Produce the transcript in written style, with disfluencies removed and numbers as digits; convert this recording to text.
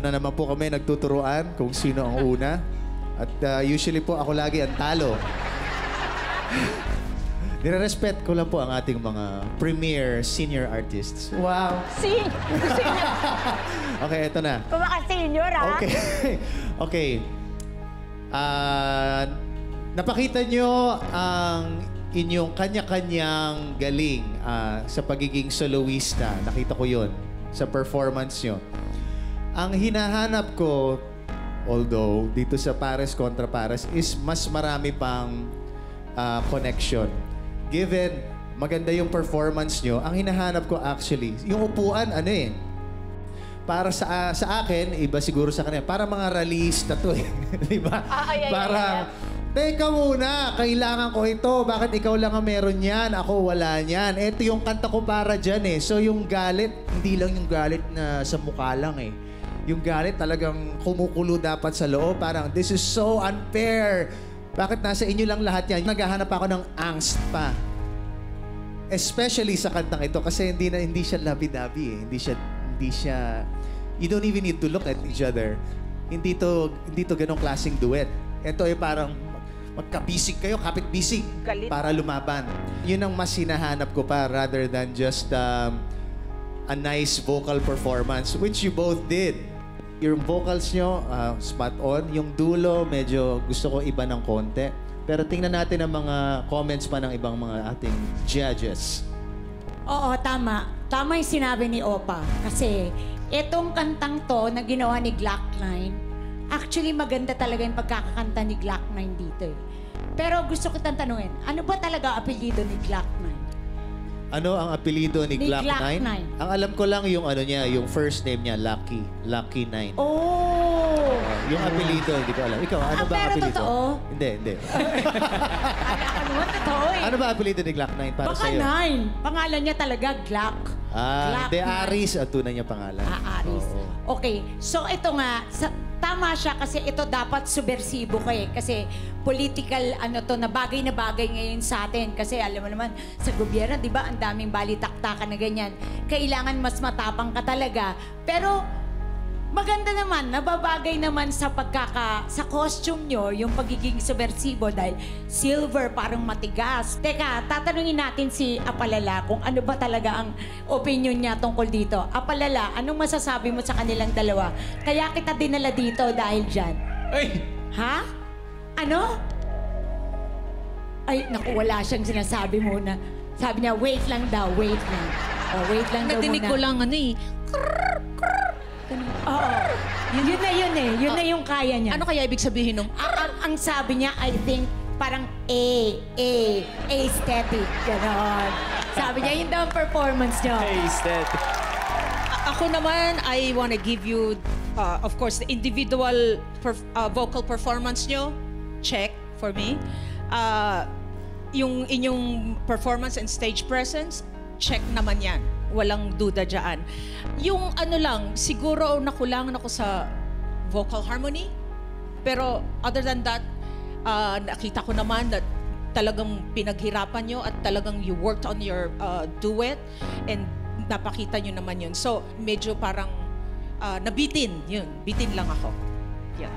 na naman po kami nagtuturuan kung sino ang una. At usually po ako lagi ang talo. Nire-respect ko lang po ang ating mga premier senior artists. Wow. Senior. Okay, eto na. Kumaka-senior, ha? Okay. Okay. Napakita nyo ang inyong kanya-kanyang galing sa pagiging soloista. Nakita ko yon sa performance nyo. Ang hinahanap ko, although dito sa Pares kontra Pares, is mas marami pang connection. Given maganda yung performance nyo, ang hinahanap ko actually, yung upuan, ano eh, para sa akin, iba siguro sa kanila, para mga realista to eh. Di ba? Parang, teka muna, kailangan ko ito. Bakit ikaw lang ang meron yan? Ako wala niyan. Ito yung kanta ko para dyan eh. So yung galit, hindi lang yung galit na sa mukha lang eh. Yung galit talagang kumukulo dapat sa loob. Parang, this is so unfair. Bakit nasa inyo lang lahat yan? Naghahanap ako ng angst pa. Especially sa kantang ito kasi hindi siya labi-dabi eh. Hindi siya you don't even need to look at each other. Hindi to ganong klaseng duet. Ito ay parang magkabisig kayo, kapit-bisig para lumaban. Yun ang mas hinahanap ko pa rather than just a nice vocal performance, which you both did. Yung vocals nyo, spot on. Yung dulo, medyo gusto ko iba ng konti. Pero tingnan natin ang mga comments pa ng ibang mga ating judges. Oo, tama. Tama yung sinabi ni Opa. Kasi itong kantang to na ginawa ni Glock-9, actually maganda talaga yung pagkakakanta ni Glock-9 dito eh. Pero gusto ko tanungin, ano ba talaga apelyido ni Glock-9? Ano ang apelido ni Glock-9? Ang alam ko lang yung ano niya, yung first name niya, Lucky. Lucky 9. Oh! Yung apelido, hindi ko alam. Ikaw, ano ba pero apelido? totoo? Hindi. Ano naman totoo eh. Ano ba apelido ni Glock-9 para Baka sa'yo? 9. Pangalan niya talaga Glock. Hindi, Aris. Ang tunay niya pangalan. Aris. Oo. Okay. So ito nga, tama siya kasi ito dapat subversibo ka eh. Kasi political na bagay ngayon sa atin. Kasi alam mo naman, sa gobyerno, di ba, ang daming balitaktakan na ganyan. Kailangan mas matapang ka talaga. Pero maganda naman, nababagay naman sa sa costume nyo, yung pagiging subversibo dahil silver, parang matigas. Teka, tatanungin natin si Apalala kung ano ba talaga ang opinion niya tungkol dito. Apalala, anong masasabi mo sa kanilang dalawa? Kaya kita dinala dito dahil dyan. Ay! Ha? Ano? Ay, naku, wala siyang sinasabi muna. Sabi niya, wait lang daw, wait lang. Oh, wait lang daw muna. Nadinig ko lang ano eh. Oo. Yun na yun eh. Yun na yung kaya niya. Ano kaya ibig sabihin nung... Ang sabi niya, I think, parang aesthetic. Ganon. Sabi niya, yun daw ang performance niya. Aesthetic. Ako naman, I wanna give you, of course, the individual vocal performance nyo. Check for me. Yung inyong performance and stage presence, check naman yan. Walang duda dyan. Yung ano lang, siguro nakulangan ako sa vocal harmony. Pero other than that, nakita ko naman that talagang pinaghirapan nyo at talagang you worked on your duet and napakita nyo naman yun. So, medyo parang nabitin. Yun, bitin lang ako. Yan.